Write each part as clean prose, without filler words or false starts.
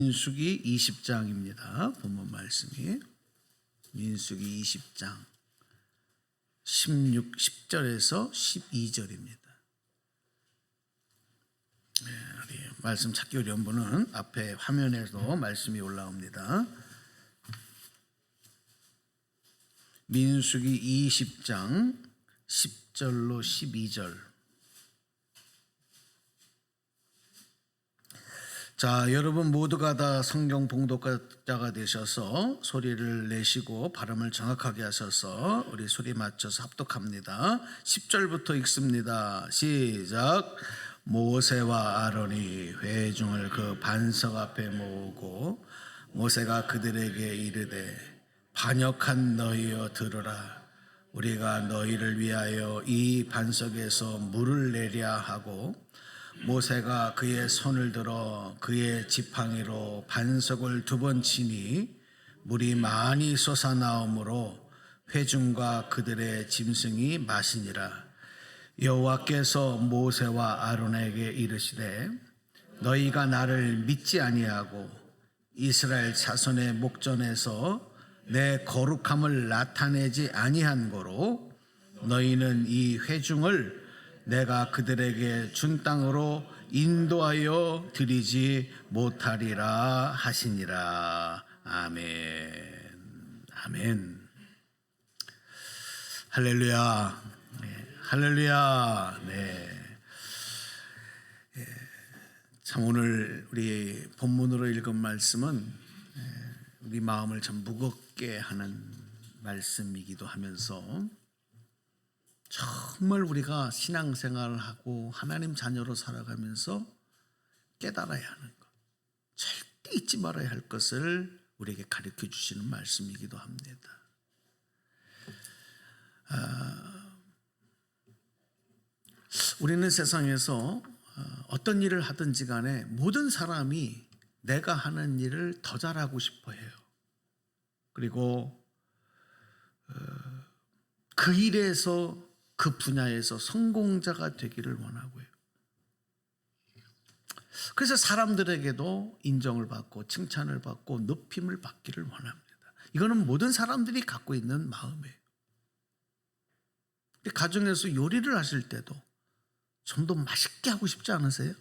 민수기 20장입니다. 본문 말씀이 민수기 20장 10절에서 12절입니다. 우리 말씀 찾기 어려운 분은 앞에 화면에도 말씀이 올라옵니다. 민수기 20장 10절로 12절. 자, 여러분 모두가 다 성경 봉독자가 되셔서 소리를 내시고 발음을 정확하게 하셔서 우리 소리 맞춰서 합독합니다. 10절부터 읽습니다. 시작. 모세와 아론이 회중을 그 반석 앞에 모으고 모세가 그들에게 이르되 반역한 너희여 들으라. 우리가 너희를 위하여 이 반석에서 물을 내랴 하고 모세가 그의 손을 들어 그의 지팡이로 반석을 2번 치니 물이 많이 솟아나오므로 회중과 그들의 짐승이 마시니라. 여호와께서 모세와 아론에게 이르시되 너희가 나를 믿지 아니하고 이스라엘 자손의 목전에서 내 거룩함을 나타내지 아니한 거로 너희는 이 회중을 내가 그들에게 준 땅으로 인도하여 드리지 못하리라 하시니라. 아멘. 아멘. 할렐루야. 네. 할렐루야. 네. 참 오늘 우리 본문으로 읽은 말씀은 우리 마음을 참 무겁게 하는 말씀이기도 하면서 정말 우리가 신앙생활을 하고 하나님 자녀로 살아가면서 깨달아야 하는 것, 절대 잊지 말아야 할 것을 우리에게 가르쳐 주시는 말씀이기도 합니다. 우리는 세상에서 어떤 일을 하든지 간에 모든 사람이 내가 하는 일을 더 잘하고 싶어 해요. 그리고 그 일에서 그 분야에서 성공자가 되기를 원하고요. 그래서 사람들에게도 인정을 받고 칭찬을 받고 높임을 받기를 원합니다. 이거는 모든 사람들이 갖고 있는 마음이에요. 가정에서 요리를 하실 때도 좀 더 맛있게 하고 싶지 않으세요?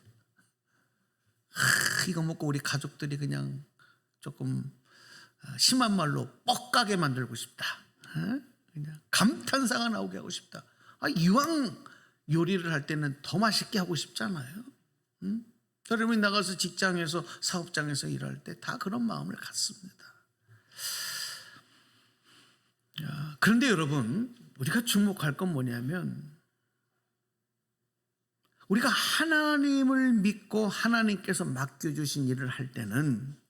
이거 먹고 우리 가족들이 그냥 조금 심한 말로 뻑가게 만들고 싶다. 그냥 감탄사가 나오게 하고 싶다. 이왕 요리를 할 때는 더 맛있게 하고 싶잖아요. 여러분이 나가서 직장에서 사업장에서 일할 때 다 그런 마음을 갖습니다. 그런데 여러분, 우리가 주목할 건 뭐냐면 우리가 하나님을 믿고 하나님께서 맡겨주신 일을 할 때는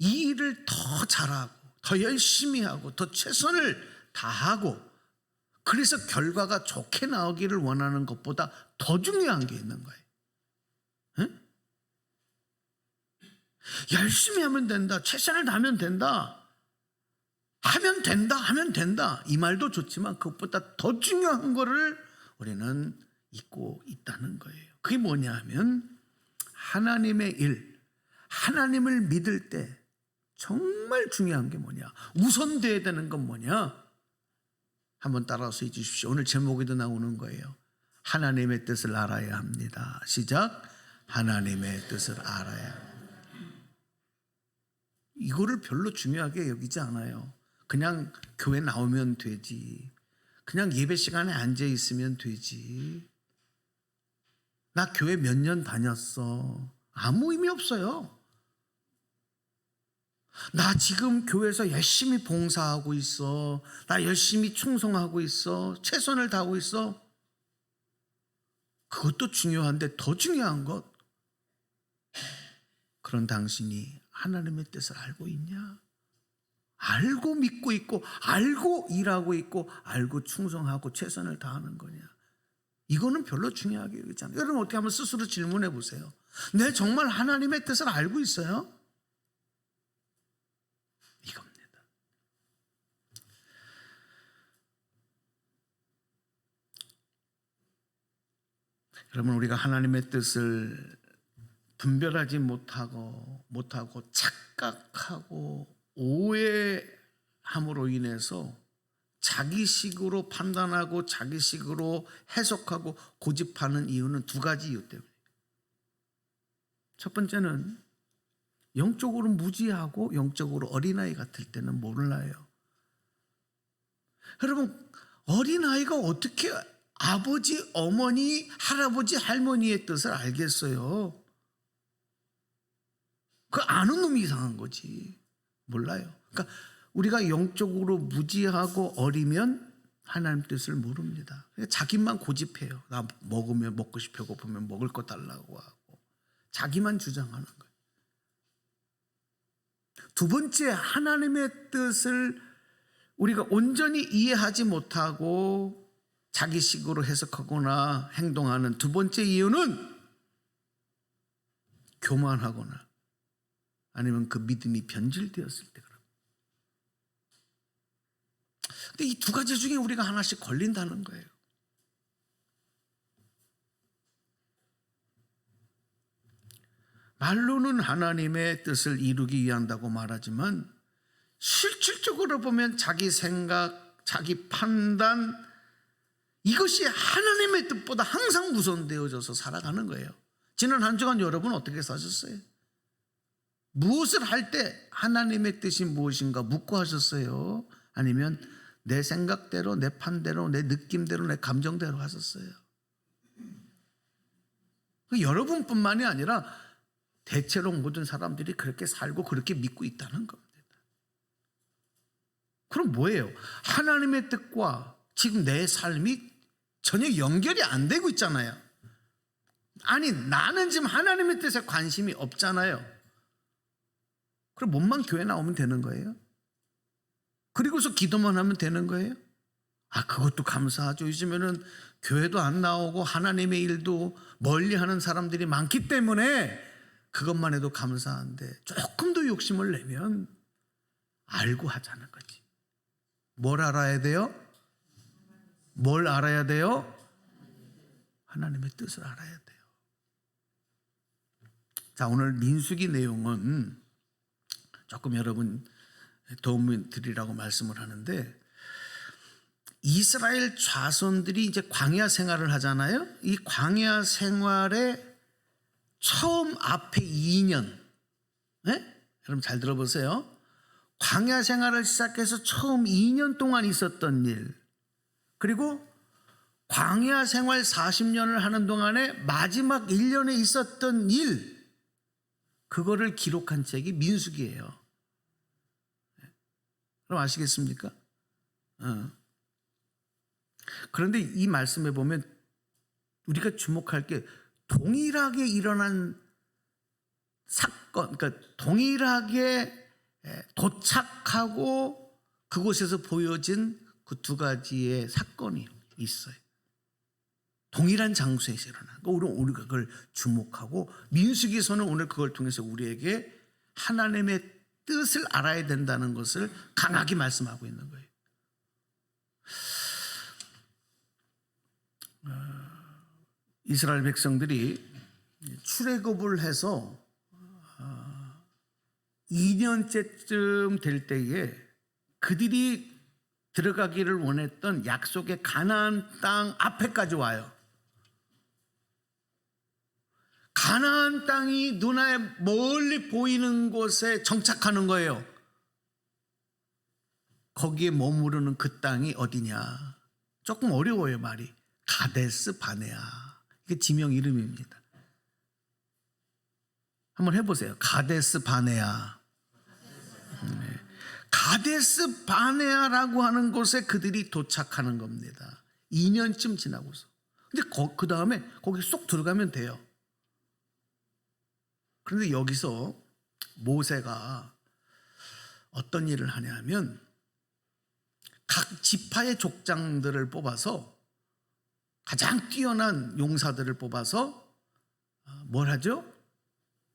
이 일을 더 잘하고 더 열심히 하고 더 최선을 다하고 그래서 결과가 좋게 나오기를 원하는 것보다 더 중요한 게 있는 거예요. 응? 열심히 하면 된다. 최선을 다하면 된다. 하면 된다. 이 말도 좋지만 그것보다 더 중요한 거를 우리는 잊고 있다는 거예요. 그게 뭐냐 하면 하나님의 일, 하나님을 믿을 때 정말 중요한 게 뭐냐? 우선돼야 되는 건 뭐냐? 한번 따라서 해주십시오. 오늘 제목에도 나오는 거예요. 하나님의 뜻을 알아야 합니다. 시작. 하나님의 뜻을 알아야 합니다. 이거를 별로 중요하게 여기지 않아요. 그냥 교회 나오면 되지. 그냥 예배 시간에 앉아 있으면 되지. 나 교회 몇 년 다녔어. 아무 의미 없어요. 나 지금 교회에서 열심히 봉사하고 있어. 나 열심히 충성하고 있어. 최선을 다하고 있어. 그것도 중요한데 더 중요한 것, 그런 당신이 하나님의 뜻을 알고 있냐? 알고 믿고 있고 알고 일하고 있고 알고 충성하고 최선을 다하는 거냐? 이거는 별로 중요하게 여기지 않아요. 여러분 어떻게 한번 스스로 질문해 보세요. 내 정말 하나님의 뜻을 알고 있어요? 이겁니다. 여러분 우리가 하나님의 뜻을 분별하지 못하고 착각하고 오해함으로 인해서 자기식으로 판단하고 자기식으로 해석하고 고집하는 이유는 두 가지 이유 때문에. 첫 번째는 영적으로 무지하고 영적으로 어린아이 같을 때는 몰라요. 여러분, 어린아이가 어떻게 아버지, 어머니, 할아버지, 할머니의 뜻을 알겠어요? 그 아는 놈이 이상한 거지. 몰라요. 그러니까 우리가 영적으로 무지하고 어리면 하나님 뜻을 모릅니다. 자기만 고집해요. 나 먹으면 먹고 싶어, 배고프면 먹을 거 달라고 하고 자기만 주장하는 거예요. 두 번째, 하나님의 뜻을 우리가 온전히 이해하지 못하고 자기식으로 해석하거나 행동하는 두 번째 이유는 교만하거나 아니면 그 믿음이 변질되었을 때 그런. 근데 이 두 가지 중에 우리가 하나씩 걸린다는 거예요. 말로는 하나님의 뜻을 이루기 위한다고 말하지만 실질적으로 보면 자기 생각, 자기 판단, 이것이 하나님의 뜻보다 항상 우선되어져서 살아가는 거예요. 지난 한 주간 여러분 어떻게 사셨어요? 무엇을 할 때 하나님의 뜻이 무엇인가 묻고 하셨어요? 아니면 내 생각대로, 내 판대로, 내 느낌대로, 내 감정대로 하셨어요? 여러분뿐만이 아니라 대체로 모든 사람들이 그렇게 살고 그렇게 믿고 있다는 겁니다. 그럼 뭐예요? 하나님의 뜻과 지금 내 삶이 전혀 연결이 안 되고 있잖아요. 아니, 나는 지금 하나님의 뜻에 관심이 없잖아요. 그럼 몸만 교회 나오면 되는 거예요? 그리고서 기도만 하면 되는 거예요? 아, 그것도 감사하죠. 요즘에는 교회도 안 나오고 하나님의 일도 멀리 하는 사람들이 많기 때문에 그것만 해도 감사한데 조금 더 욕심을 내면 알고 하자는 거지. 뭘 알아야 돼요? 뭘 알아야 돼요? 하나님의 뜻을 알아야 돼요. 자, 오늘 민수기 내용은 조금 여러분 도움을 드리라고 말씀을 하는데, 이스라엘 자손들이 이제 광야 생활을 하잖아요. 이 광야 생활의 처음 앞에 2년, 네? 여러분 잘 들어보세요. 광야 생활을 시작해서 처음 2년 동안 있었던 일, 그리고 광야 생활 40년을 하는 동안에 마지막 1년에 있었던 일, 그거를 기록한 책이 민수기예요. 그럼 아시겠습니까? 그런데 이 말씀에 보면 우리가 주목할 게 동일하게 일어난 사건, 그러니까 동일하게 도착하고 그곳에서 보여진 그 두 가지의 사건이 있어요. 동일한 장소에서 일어난. 우리가 그걸 주목하고 민수기서는 오늘 그걸 통해서 우리에게 하나님의 뜻을 알아야 된다는 것을 강하게 말씀하고 있는 거예요. 이스라엘 백성들이 출애굽을 해서 2년째쯤 될 때에 그들이 들어가기를 원했던 약속의 가나안 땅 앞에까지 와요. 가나안 땅이 눈에 멀리 보이는 곳에 정착하는 거예요. 거기에 머무르는 그 땅이 어디냐? 조금 어려워요, 말이. 가데스 바네아. 이게 지명 이름입니다. 한번 해보세요. 가데스 바네아. 가데스 바네아라고 하는 곳에 그들이 도착하는 겁니다. 2년쯤 지나고서. 근데 그 다음에 거기 쏙 들어가면 돼요. 그런데 여기서 모세가 어떤 일을 하냐면 각 지파의 족장들을 뽑아서 가장 뛰어난 용사들을 뽑아서 뭘 하죠?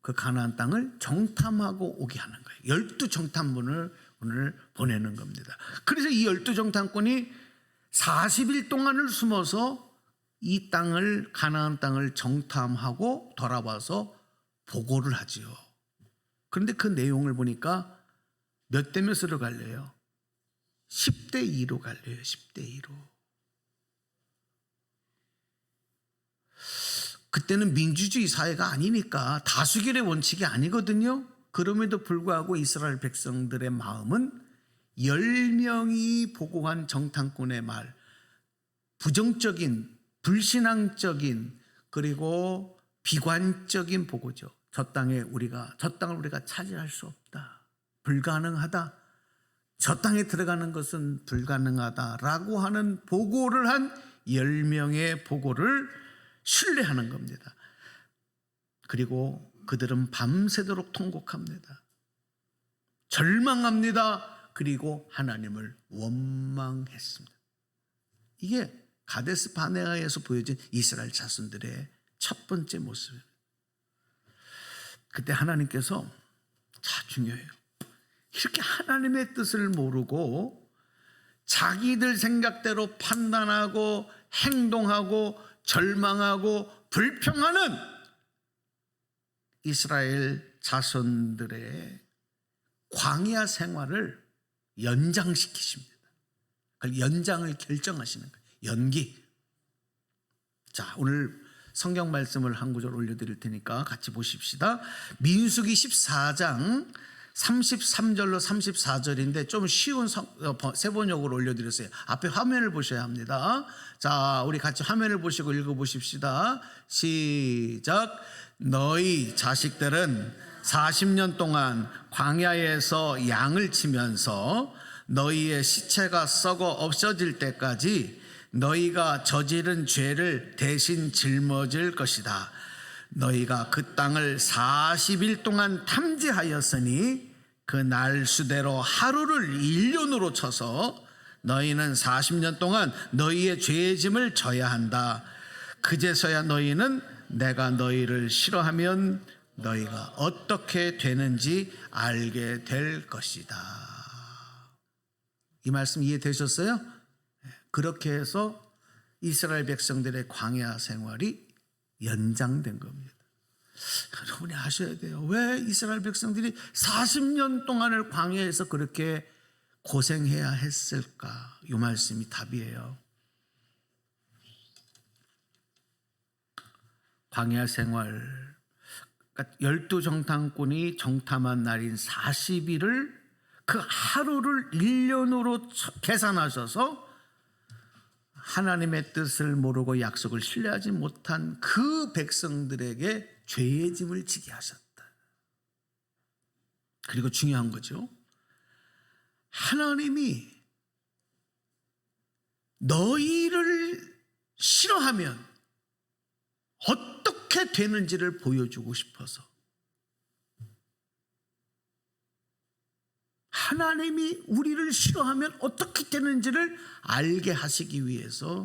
그 가나안 땅을 정탐하고 오게 하는 거예요. 12정탐꾼을 오늘 보내는 겁니다. 그래서 이 12정탐꾼이 40일 동안을 숨어서 이 땅을, 가나안 땅을 정탐하고 돌아와서 보고를 하지요. 그런데 그 내용을 보니까 몇 대 몇으로 갈려요? 10대 2로 갈려요. 10대 2로. 그때는 민주주의 사회가 아니니까 다수결의 원칙이 아니거든요. 그럼에도 불구하고 이스라엘 백성들의 마음은 10명이 보고한 정탐꾼의 말, 부정적인, 불신앙적인, 그리고 비관적인 보고죠. 저 땅을 우리가 차지할 수 없다. 불가능하다. 저 땅에 들어가는 것은 불가능하다라고 하는 보고를 한 10명의 보고를 신뢰하는 겁니다. 그리고 그들은 밤새도록 통곡합니다. 절망합니다. 그리고 하나님을 원망했습니다. 이게 가데스 바네아에서 보여진 이스라엘 자손들의 첫 번째 모습입니다. 그때 하나님께서 중요해요. 이렇게 하나님의 뜻을 모르고 자기들 생각대로 판단하고 행동하고 절망하고 불평하는 이스라엘 자손들의 광야 생활을 연장시키십니다. 그걸 연장을 결정하시는 거예요. 연기. 자, 오늘 성경 말씀을 한 구절 올려드릴 테니까 같이 보십시다. 민수기 14장 33절로 34절인데 좀 쉬운 세번역으로 올려드렸어요. 앞에 화면을 보셔야 합니다. 자, 우리 같이 화면을 보시고 읽어보십시다. 시작. 너희 자식들은 40년 동안 광야에서 양을 치면서 너희의 시체가 썩어 없어질 때까지 너희가 저지른 죄를 대신 짊어질 것이다. 너희가 그 땅을 40일 동안 탐지하였으니 그 날수대로 하루를 1년으로 쳐서 너희는 40년 동안 너희의 죄의 짐을 져야 한다. 그제서야 너희는 내가 너희를 싫어하면 너희가 어떻게 되는지 알게 될 것이다. 이 말씀 이해되셨어요? 그렇게 해서 이스라엘 백성들의 광야 생활이 연장된 겁니다. 여러분이 아셔야 돼요. 왜 이스라엘 백성들이 40년 동안을 광야에서 그렇게 고생해야 했을까? 이 말씀이 답이에요. 광야 생활, 그러니까 12정탐꾼이 정탐한 날인 40일을 그 하루를 1년으로 계산하셔서 하나님의 뜻을 모르고 약속을 신뢰하지 못한 그 백성들에게 죄의 짐을 지게 하셨다. 그리고 중요한 거죠. 하나님이 너희를 싫어하면 어떻게 되는지를 보여주고 싶어서 하나님이 우리를 싫어하면 어떻게 되는지를 알게 하시기 위해서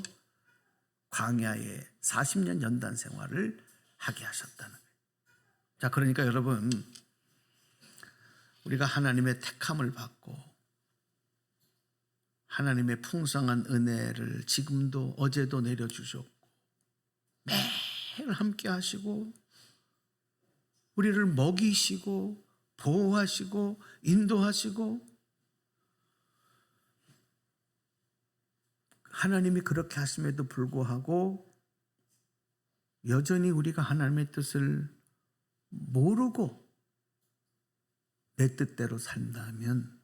광야에 40년 연단 생활을 하게 하셨다는 거예요. 자, 그러니까 여러분, 우리가 하나님의 택함을 받고 하나님의 풍성한 은혜를 지금도 어제도 내려주셨고 매일 함께 하시고 우리를 먹이시고 보호하시고 인도하시고 하나님이 그렇게 하심에도 불구하고 여전히 우리가 하나님의 뜻을 모르고 내 뜻대로 산다면,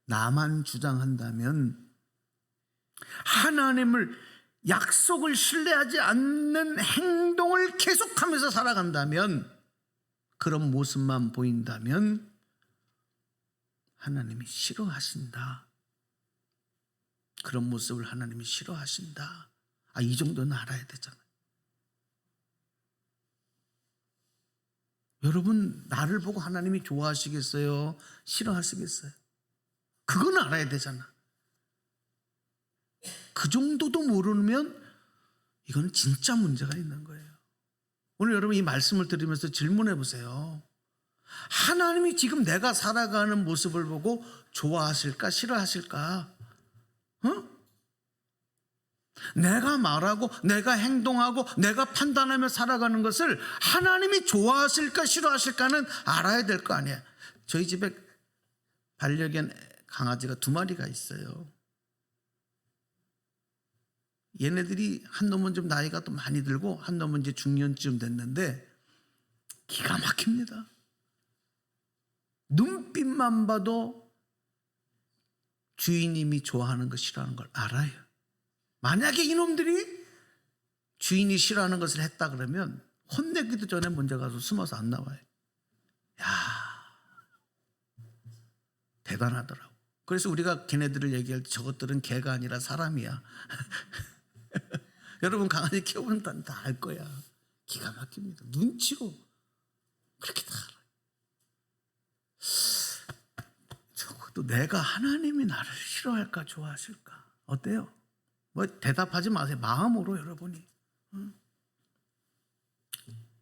나만 주장한다면, 하나님을 약속을 신뢰하지 않는 행동을 계속하면서 살아간다면, 그런 모습만 보인다면 하나님이 싫어하신다. 그런 모습을 하나님이 싫어하신다. 이 정도는 알아야 되잖아요. 여러분, 나를 보고 하나님이 좋아하시겠어요? 싫어하시겠어요? 그건 알아야 되잖아. 그 정도도 모르면 이건 진짜 문제가 있는 거예요. 오늘 여러분 이 말씀을 들으면서 질문해 보세요. 하나님이 지금 내가 살아가는 모습을 보고 좋아하실까 싫어하실까? 내가 말하고 내가 행동하고 내가 판단하며 살아가는 것을 하나님이 좋아하실까 싫어하실까는 알아야 될 거 아니에요. 저희 집에 반려견 강아지가 2마리가 있어요. 얘네들이 한 놈은 좀 나이가 또 많이 들고 한 놈은 이제 중년쯤 됐는데 기가 막힙니다. 눈빛만 봐도 주인님이 좋아하는 거 싫어하는 걸 알아요. 만약에 이놈들이 주인이 싫어하는 것을 했다 그러면 혼내기도 전에 먼저 가서 숨어서 안 나와요. 야, 대단하더라고. 그래서 우리가 걔네들을 얘기할 때 저것들은 개가 아니라 사람이야. 여러분 강아지 키워보면 다 알 거야. 기가 막힙니다. 눈치로 그렇게 다 알아요. 적어도 내가 하나님이 나를 싫어할까 좋아하실까? 어때요? 뭐 대답하지 마세요. 마음으로 여러분이.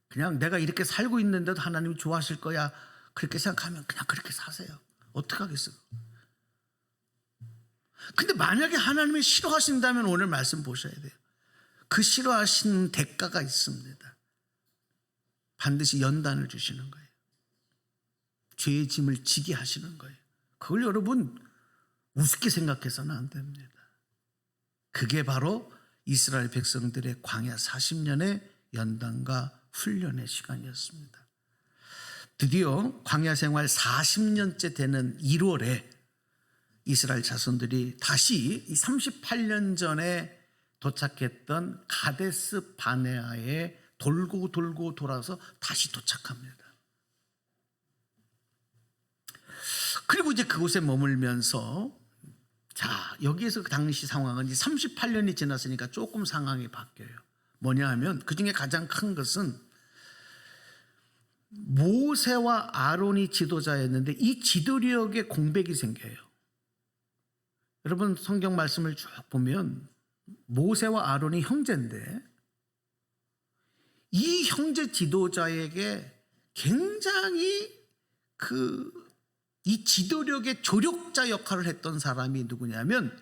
그냥 내가 이렇게 살고 있는데도 하나님이 좋아하실 거야. 그렇게 생각하면 그냥 그렇게 사세요. 어떡하겠어요? 근데 만약에 하나님이 싫어하신다면 오늘 말씀 보셔야 돼요. 그 싫어하시는 대가가 있습니다. 반드시 연단을 주시는 거예요. 죄의 짐을 지게 하시는 거예요. 그걸 여러분 우습게 생각해서는 안 됩니다. 그게 바로 이스라엘 백성들의 광야 40년의 연단과 훈련의 시간이었습니다. 드디어 광야 생활 40년째 되는 1월에 이스라엘 자손들이 다시 38년 전에 도착했던 가데스 바네아에 돌고 돌아서 다시 도착합니다. 그리고 이제 그곳에 머물면서 자, 여기에서 그 당시 상황은 이제 38년이 지났으니까 조금 상황이 바뀌어요. 뭐냐 하면 그 중에 가장 큰 것은 모세와 아론이 지도자였는데 이 지도력에 공백이 생겨요. 여러분 성경 말씀을 쭉 보면 모세와 아론이 형제인데 이 형제 지도자에게 굉장히 이 지도력의 조력자 역할을 했던 사람이 누구냐면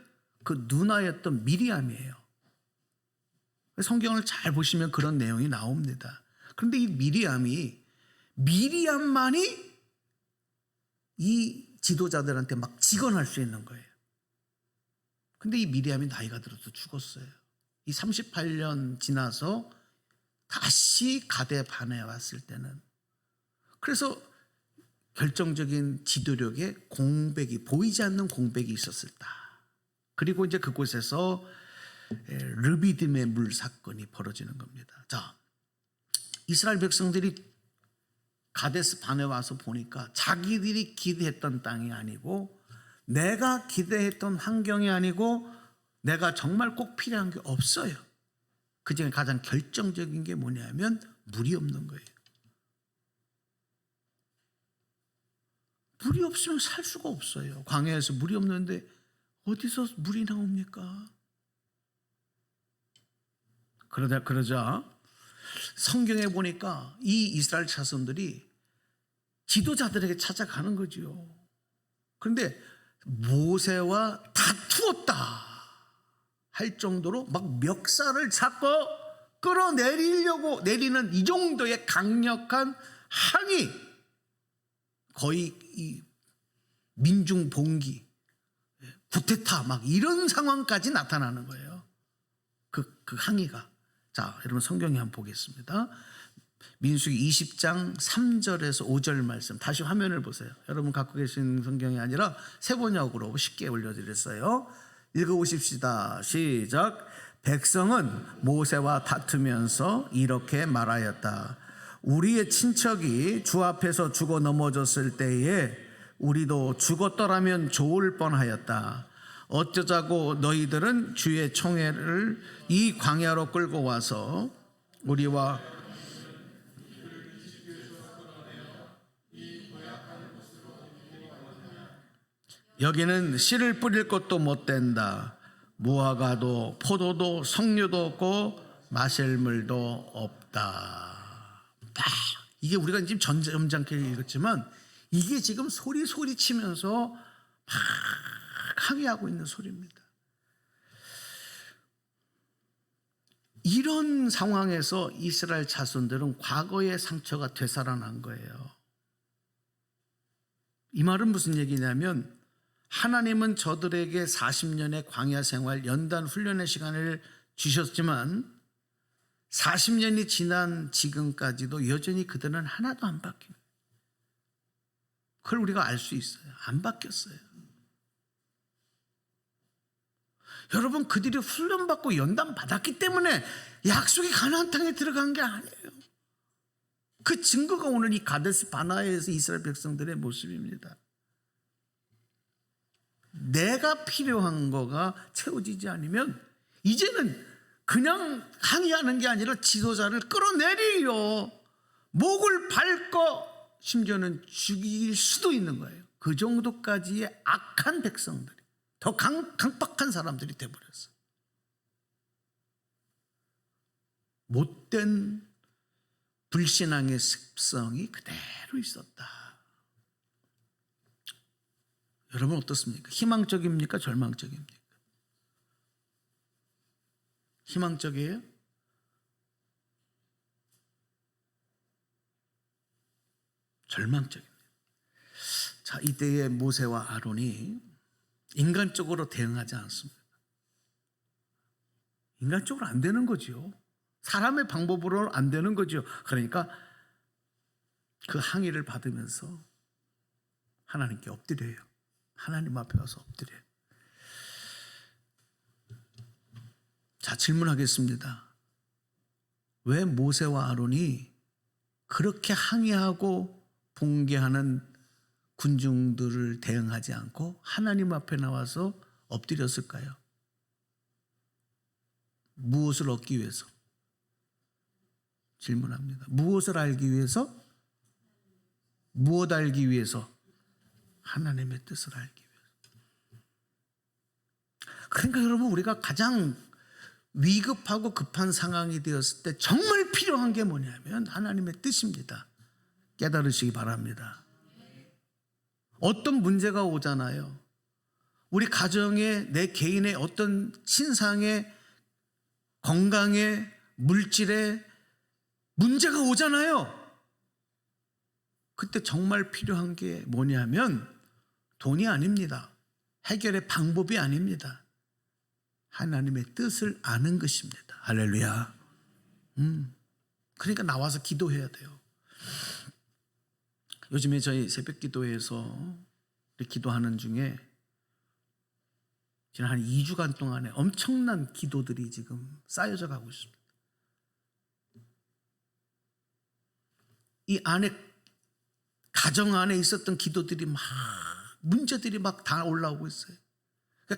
그 누나였던 미리암이에요. 성경을 잘 보시면 그런 내용이 나옵니다. 그런데 이 미리암만이 이 지도자들한테 막 직언할 수 있는 거예요. 근데 이 미리암이 나이가 들어서 죽었어요. 이 38년 지나서 다시 가데 바네아에 왔을 때는. 그래서 결정적인 지도력에 공백이, 보이지 않는 공백이 있었을다. 그리고 이제 그곳에서 르비딤의 물 사건이 벌어지는 겁니다. 자, 이스라엘 백성들이 가데스 바네아에 와서 보니까 자기들이 기대했던 땅이 아니고 내가 기대했던 환경이 아니고 내가 정말 꼭 필요한 게 없어요. 그 중에 가장 결정적인 게 뭐냐면 물이 없는 거예요. 물이 없으면 살 수가 없어요. 광야에서 물이 없는데 어디서 물이 나옵니까? 그러자 성경에 보니까 이 이스라엘 자손들이 지도자들에게 찾아가는 거죠. 그런데 모세와 다투었다 할 정도로 막 멱살을 잡고 끌어내리려고 내리는 이 정도의 강력한 항의, 거의 이 민중 봉기, 쿠데타 막 이런 상황까지 나타나는 거예요. 그 항의가. 자, 여러분 성경에 한번 보겠습니다. 민수기 20장 3절에서 5절 말씀 다시 화면을 보세요. 여러분 갖고 계신 성경이 아니라 세번역으로 쉽게 올려드렸어요. 읽어보십시다. 시작. 백성은 모세와 다투면서 이렇게 말하였다. 우리의 친척이 주 앞에서 죽어 넘어졌을 때에 우리도 죽었더라면 좋을 뻔하였다. 어쩌자고 너희들은 주의 총애를 이 광야로 끌고 와서 우리와 여기는 씨를 뿌릴 것도 못 된다. 무화과도 포도도 석류도 없고 마실 물도 없다. 이게 우리가 지금 점잖게 읽었지만 이게 지금 소리 치면서 막 항의하고 있는 소리입니다. 이런 상황에서 이스라엘 자손들은 과거의 상처가 되살아난 거예요. 이 말은 무슨 얘기냐면 하나님은 저들에게 40년의 광야 생활 연단 훈련의 시간을 주셨지만 40년이 지난 지금까지도 여전히 그들은 하나도 안 바뀌는 거예요. 그걸 우리가 알 수 있어요. 안 바뀌었어요. 여러분, 그들이 훈련받고 연단 받았기 때문에 약속의 가나안 땅에 들어간 게 아니에요. 그 증거가 오늘 이 가데스 바네아에서 이스라엘 백성들의 모습입니다. 내가 필요한 거가 채워지지 않으면 이제는 그냥 항의하는 게 아니라 지도자를 끌어내리려 목을 밟고 심지어는 죽일 수도 있는 거예요. 그 정도까지의 악한 백성들이, 더 강박한 사람들이 돼버렸어요. 못된 불신앙의 습성이 그대로 있었다. 여러분 어떻습니까? 희망적입니까? 절망적입니까? 희망적이에요? 절망적입니다. 자, 이때의 모세와 아론이 인간적으로 대응하지 않습니다. 인간적으로 안 되는 거죠. 사람의 방법으로는 안 되는 거죠. 그러니까 그 항의를 받으면서 하나님께 엎드려요. 하나님 앞에 와서 엎드려요. 자, 질문하겠습니다. 왜 모세와 아론이 그렇게 항의하고 봉기하는 군중들을 대응하지 않고 하나님 앞에 나와서 엎드렸을까요? 무엇을 얻기 위해서? 질문합니다. 무엇을 알기 위해서? 무엇 알기 위해서? 하나님의 뜻을 알기 위해서. 그러니까 여러분, 우리가 가장 위급하고 급한 상황이 되었을 때 정말 필요한 게 뭐냐면 하나님의 뜻입니다. 깨달으시기 바랍니다. 어떤 문제가 오잖아요. 우리 가정에, 내 개인의 어떤 신상에, 건강에, 물질에 문제가 오잖아요. 그때 정말 필요한 게 뭐냐면 돈이 아닙니다. 해결의 방법이 아닙니다. 하나님의 뜻을 아는 것입니다. 할렐루야. 그러니까 나와서 기도해야 돼요. 요즘에 저희 새벽 기도회에서 기도하는 중에 지난 한 2주간 동안에 엄청난 기도들이 지금 쌓여져 가고 있습니다. 이 안에, 가정 안에 있었던 기도들이 막, 문제들이 막 다 올라오고 있어요.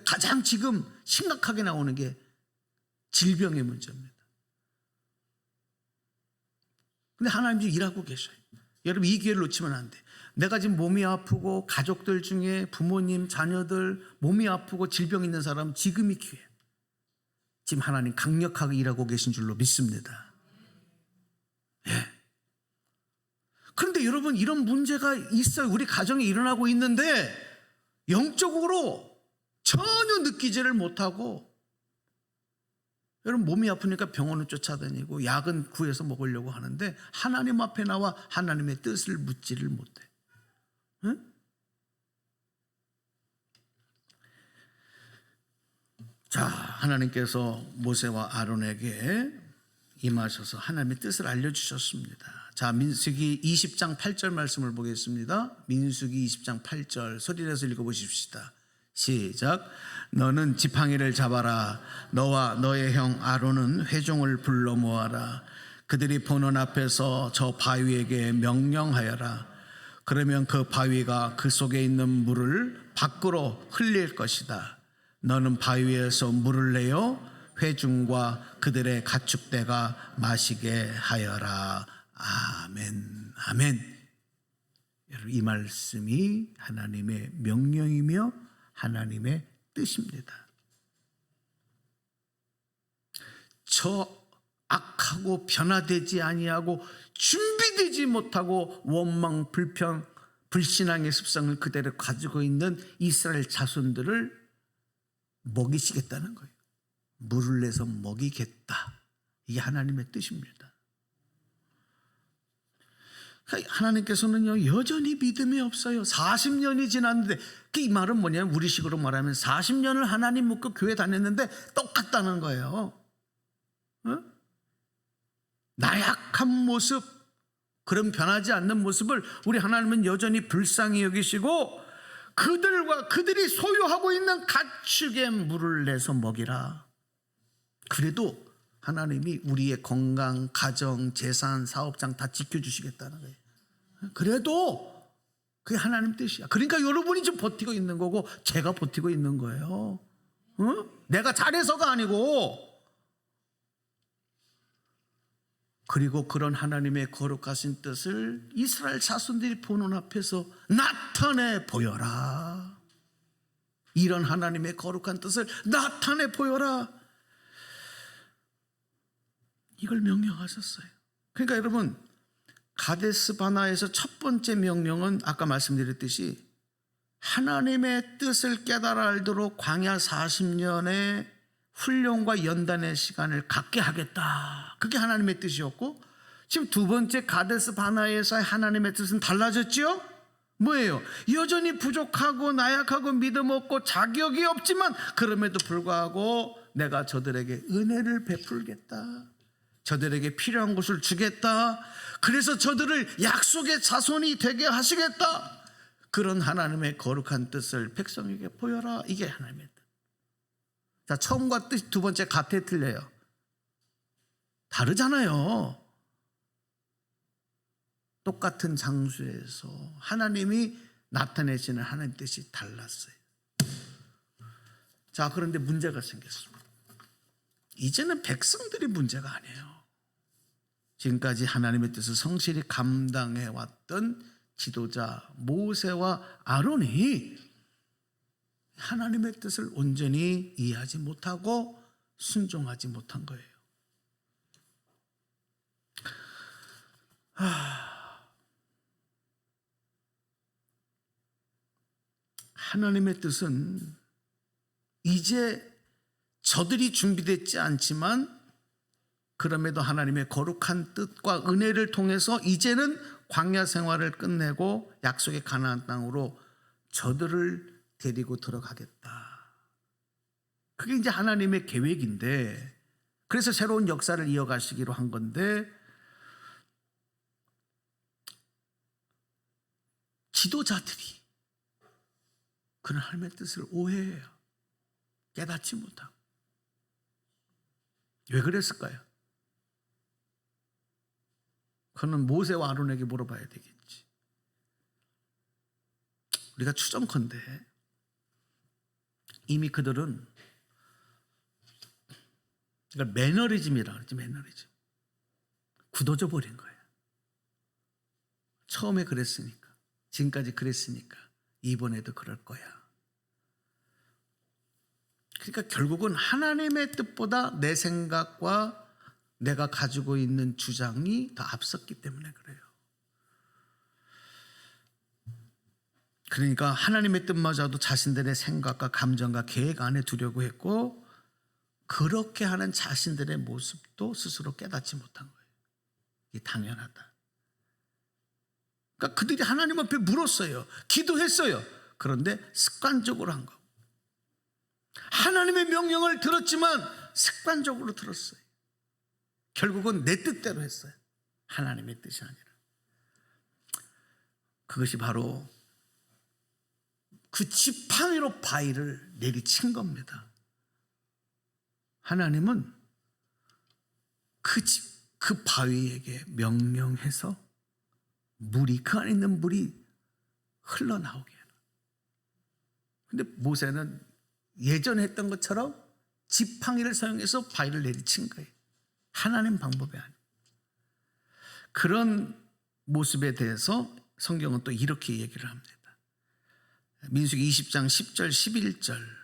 가장 지금 심각하게 나오는 게 질병의 문제입니다. 근데 하나님 지금 일하고 계셔요. 여러분, 이 기회를 놓치면 안 돼. 내가 지금 몸이 아프고 가족들 중에 부모님, 자녀들 몸이 아프고 질병 있는 사람 지금이 기회. 지금 하나님 강력하게 일하고 계신 줄로 믿습니다. 예. 그런데 여러분, 이런 문제가 있어요. 우리 가정에 일어나고 있는데 영적으로 전혀 느끼지를 못하고, 여러분 몸이 아프니까 병원을 쫓아다니고 약은 구해서 먹으려고 하는데 하나님 앞에 나와 하나님의 뜻을 묻지를 못해. 응? 자, 하나님께서 모세와 아론에게 임하셔서 하나님의 뜻을 알려주셨습니다. 자, 민수기 20장 8절 말씀을 보겠습니다. 민수기 20장 8절 소리 내서 읽어보십시다. 시작. 너는 지팡이를 잡아라. 너와 너의 형 아론은 회중을 불러 모아라. 그들이 보는 앞에서 저 바위에게 명령하여라. 그러면 그 바위가 그 속에 있는 물을 밖으로 흘릴 것이다. 너는 바위에서 물을 내어 회중과 그들의 가축대가 마시게 하여라. 아멘. 아멘. 여러분, 이 말씀이 하나님의 명령이며 하나님의 뜻입니다. 저 악하고 변화되지 아니하고 준비되지 못하고 원망, 불평, 불신앙의 습성을 그대로 가지고 있는 이스라엘 자손들을 먹이시겠다는 거예요. 물을 내서 먹이겠다. 이게 하나님의 뜻입니다. 그러니까 하나님께서는요, 여전히 믿음이 없어요. 40년이 지났는데, 이 말은 뭐냐면 우리식으로 말하면 40년을 하나님 믿고 교회 다녔는데 똑같다는 거예요. 어? 나약한 모습, 그런 변하지 않는 모습을 우리 하나님은 여전히 불쌍히 여기시고, 그들이 소유하고 있는 가축에 물을 내서 먹이라. 그래도 하나님이 우리의 건강, 가정, 재산, 사업장 다 지켜주시겠다는 거예요. 그래도 그게 하나님 뜻이야. 그러니까 여러분이 지금 버티고 있는 거고 제가 버티고 있는 거예요. 내가 잘해서가 아니고. 그리고 그런 하나님의 거룩하신 뜻을 이스라엘 자손들이 보는 앞에서 나타내 보여라. 이런 하나님의 거룩한 뜻을 나타내 보여라. 이걸 명령하셨어요. 그러니까 여러분, 가데스 바나에서 첫 번째 명령은 아까 말씀드렸듯이 하나님의 뜻을 깨달아 알도록 광야 40년의 훈련과 연단의 시간을 갖게 하겠다. 그게 하나님의 뜻이었고, 지금 두 번째 가데스 바나에서의 하나님의 뜻은 달라졌죠? 뭐예요? 여전히 부족하고 나약하고 믿음 없고 자격이 없지만 그럼에도 불구하고 내가 저들에게 은혜를 베풀겠다. 저들에게 필요한 것을 주겠다. 그래서 저들을 약속의 자손이 되게 하시겠다. 그런 하나님의 거룩한 뜻을 백성에게 보여라. 이게 하나님의 뜻. 자, 처음과 뜻 두 번째 같아 틀려요? 다르잖아요. 똑같은 장소에서 하나님이 나타내시는 하나님 뜻이 달랐어요. 자, 그런데 문제가 생겼습니다. 이제는 백성들이 문제가 아니에요. 지금까지 하나님의 뜻을 성실히 감당해 왔던 지도자 모세와 아론이 하나님의 뜻을 온전히 이해하지 못하고 순종하지 못한 거예요. 하나님의 뜻은 이제 저들이 준비되지 않지만 그럼에도 하나님의 거룩한 뜻과 은혜를 통해서 이제는 광야 생활을 끝내고 약속의 가나안 땅으로 저들을 데리고 들어가겠다. 그게 이제 하나님의 계획인데, 그래서 새로운 역사를 이어가시기로 한 건데, 지도자들이 그런 하나님의 뜻을 오해해요. 깨닫지 못하고. 왜 그랬을까요? 그는 모세와 아론에게 물어봐야 되겠지. 우리가 추정컨대 이미 그들은, 그러니까 매너리즘이라고 그러지. 매너리즘. 굳어져 버린 거예요. 처음에 그랬으니까, 지금까지 그랬으니까 이번에도 그럴 거야. 그러니까 결국은 하나님의 뜻보다 내 생각과 내가 가지고 있는 주장이 더 앞섰기 때문에 그래요. 그러니까 하나님의 뜻마저도 자신들의 생각과 감정과 계획 안에 두려고 했고, 그렇게 하는 자신들의 모습도 스스로 깨닫지 못한 거예요. 이게 당연하다. 그러니까 그들이 하나님 앞에 물었어요. 기도했어요. 그런데 습관적으로 한 거. 하나님의 명령을 들었지만 습관적으로 들었어요. 결국은 내 뜻대로 했어요. 하나님의 뜻이 아니라. 그것이 바로 그 지팡이로 바위를 내리친 겁니다. 하나님은 그 바위에게 명령해서 그 안에 있는 물이 흘러나오게 해요. 근데 모세는 예전에 했던 것처럼 지팡이를 사용해서 바위를 내리친 거예요. 하나님 방법이 아니에요. 그런 모습에 대해서 성경은 또 이렇게 얘기를 합니다. 민수기 20장 10절 11절.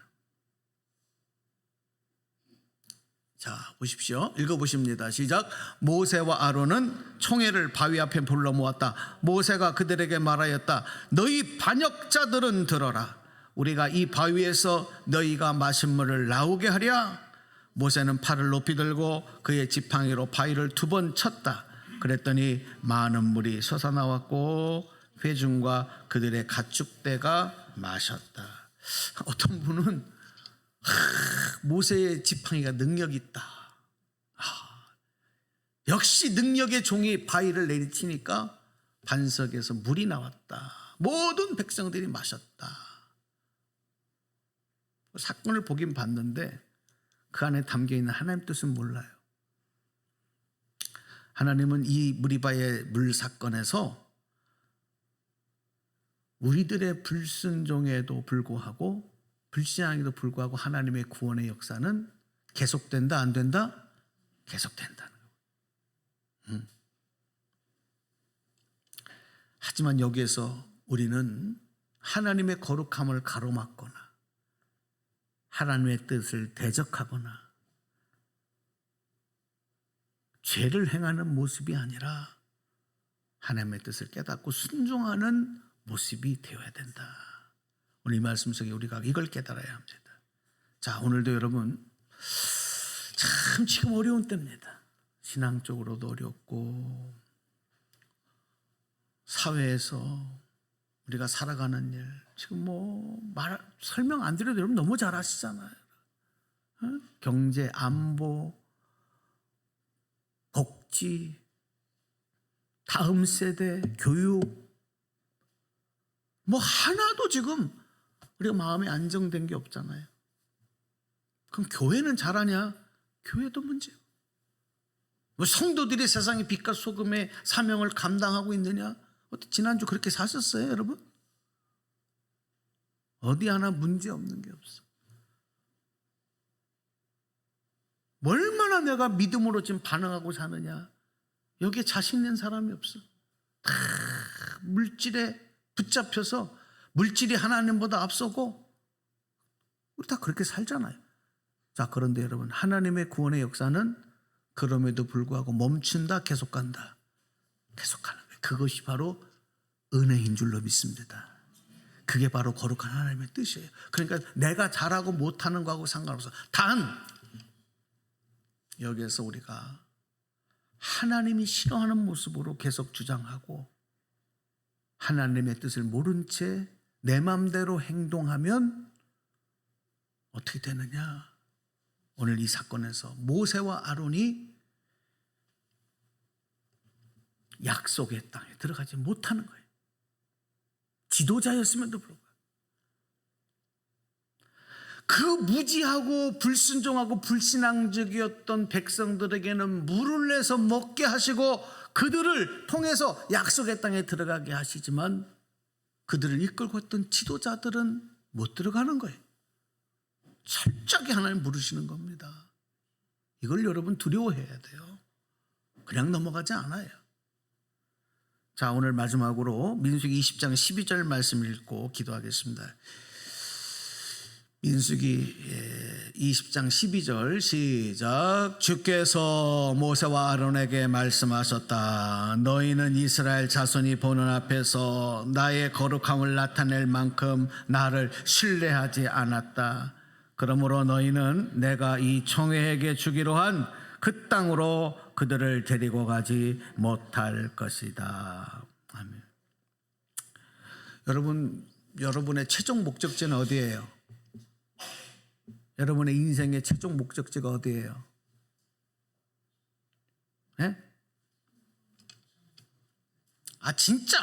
자, 보십시오. 읽어보십니다. 시작. 모세와 아론은 총회를 바위 앞에 불러 모았다. 모세가 그들에게 말하였다. 너희 반역자들은 들어라. 우리가 이 바위에서 너희가 마신 물을 나오게 하랴. 모세는 팔을 높이 들고 그의 지팡이로 바위를 2번 쳤다. 그랬더니 많은 물이 솟아나왔고 회중과 그들의 가축대가 마셨다. 어떤 분은 모세의 지팡이가 능력 있다. 역시 능력의 종이 바위를 내리치니까 반석에서 물이 나왔다. 모든 백성들이 마셨다. 사건을 보긴 봤는데 그 안에 담겨있는 하나님 뜻은 몰라요. 하나님은 이 무리바의 물 사건에서 우리들의 불순종에도 불구하고 불신앙에도 불구하고 하나님의 구원의 역사는 계속된다 안 된다? 계속된다는 거예요. 하지만 여기에서 우리는 하나님의 거룩함을 가로막거나 하나님의 뜻을 대적하거나 죄를 행하는 모습이 아니라 하나님의 뜻을 깨닫고 순종하는 모습이 되어야 된다. 오늘 이 말씀 속에 우리가 이걸 깨달아야 합니다. 자, 오늘도 여러분 참 지금 어려운 때입니다. 신앙적으로도 어렵고 사회에서 우리가 살아가는 일 지금 설명 안 드려도 여러분 너무 잘 아시잖아요. 경제, 안보, 복지, 다음 세대, 교육 하나도 지금 우리가 마음이 안정된 게 없잖아요. 그럼 교회는 잘하냐? 교회도 문제예요. 성도들이 세상의 빛과 소금의 사명을 감당하고 있느냐? 지난주 그렇게 사셨어요, 여러분? 어디 하나 문제 없는 게 없어. 얼마나 내가 믿음으로 지금 반응하고 사느냐? 여기에 자신 있는 사람이 없어. 다 물질에 붙잡혀서 물질이 하나님보다 앞서고 우리 다 그렇게 살잖아요. 자, 그런데 여러분 하나님의 구원의 역사는 그럼에도 불구하고 멈춘다, 계속 간다. 계속 가는 거예요. 그것이 바로 은혜인 줄로 믿습니다. 그게 바로 거룩한 하나님의 뜻이에요. 그러니까 내가 잘하고 못하는 거하고 상관없어. 단 여기에서 우리가 하나님이 싫어하는 모습으로 계속 주장하고 하나님의 뜻을 모른 채 내 마음대로 행동하면 어떻게 되느냐? 오늘 이 사건에서 모세와 아론이 약속의 땅에 들어가지 못하는 거예요. 지도자였음에도 불구하고 그 무지하고 불순종하고 불신앙적이었던 백성들에게는 물을 내서 먹게 하시고 그들을 통해서 약속의 땅에 들어가게 하시지만 그들을 이끌고 있던 지도자들은 못 들어가는 거예요. 철저하게 하나님 물으시는 겁니다. 이걸 여러분 두려워해야 돼요. 그냥 넘어가지 않아요. 자, 오늘 마지막으로 민수기 20장 12절 말씀 읽고 기도하겠습니다. 민수기 20장 12절 시작. 주께서 모세와 아론에게 말씀하셨다. 너희는 이스라엘 자손이 보는 앞에서 나의 거룩함을 나타낼 만큼 나를 신뢰하지 않았다. 그러므로 너희는 내가 이 총회에게 주기로 한 그 땅으로 그들을 데리고 가지 못할 것이다. 아멘. 여러분의 최종 목적지는 어디예요? 여러분의 인생의 최종 목적지가 어디예요? 네? 진짜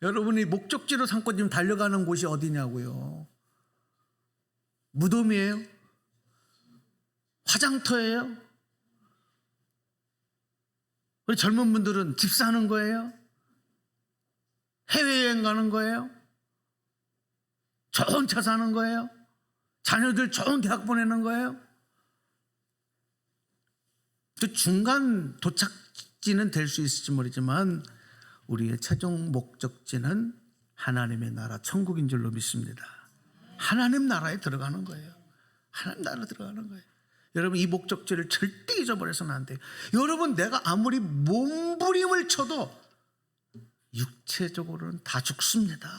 여러분이 목적지로 삼고 지금 달려가는 곳이 어디냐고요? 무덤이에요? 화장터예요? 우리 젊은 분들은 집 사는 거예요? 해외여행 가는 거예요? 좋은 차 사는 거예요? 자녀들 좋은 대학 보내는 거예요? 그 중간 도착지는 될 수 있을지 모르지만 우리의 최종 목적지는 하나님의 나라 천국인 줄로 믿습니다. 하나님 나라에 들어가는 거예요. 하나님 나라에 들어가는 거예요. 여러분 이 목적지를 절대 잊어버려서는 안 돼요. 여러분 내가 아무리 몸부림을 쳐도 육체적으로는 다 죽습니다.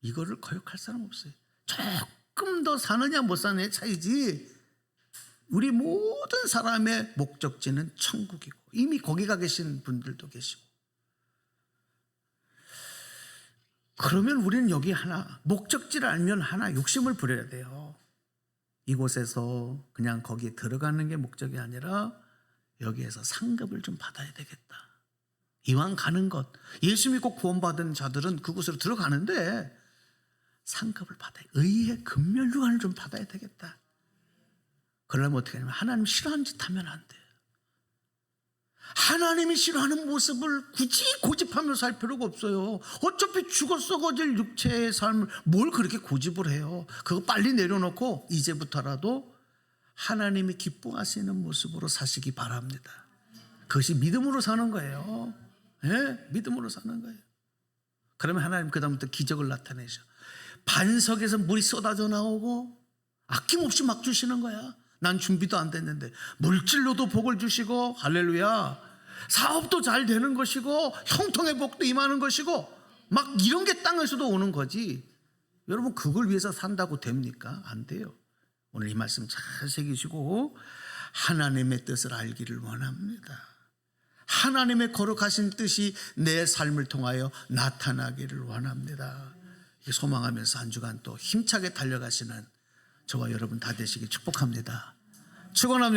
이거를 거역할 사람 없어요. 조금 더 사느냐 못 사느냐의 차이지, 우리 모든 사람의 목적지는 천국이고 이미 거기 가 계신 분들도 계시고, 그러면 우리는 여기 하나, 목적지를 알면 하나 욕심을 부려야 돼요. 이곳에서 그냥 거기에 들어가는 게 목적이 아니라 여기에서 상급을 좀 받아야 되겠다. 이왕 가는 것, 예수 믿고 구원받은 자들은 그곳으로 들어가는데 상급을 받아야, 의의 금면류관을 좀 받아야 되겠다. 그러려면 어떻게 하냐면 하나님 싫어하는 짓 하면 안 돼요. 하나님이 싫어하는 모습을 굳이 고집하면서 할 필요가 없어요. 어차피 죽어 썩어질 육체의 삶을 뭘 그렇게 고집을 해요. 그거 빨리 내려놓고 이제부터라도 하나님이 기뻐하시는 모습으로 사시기 바랍니다. 그것이 믿음으로 사는 거예요. 예? 믿음으로 사는 거예요. 그러면 하나님 그다음부터 기적을 나타내셔. 반석에서 물이 쏟아져 나오고 아낌없이 막 주시는 거야. 난 준비도 안 됐는데 물질로도 복을 주시고, 할렐루야, 사업도 잘 되는 것이고 형통의 복도 임하는 것이고, 막 이런 게 땅에서도 오는 거지. 여러분 그걸 위해서 산다고 됩니까? 안 돼요. 오늘 이 말씀 잘 새기시고 하나님의 뜻을 알기를 원합니다. 하나님의 거룩하신 뜻이 내 삶을 통하여 나타나기를 원합니다. 소망하면서 한 주간 또 힘차게 달려가시는 저와 여러분 다 되시길 축복합니다. 축원합니다.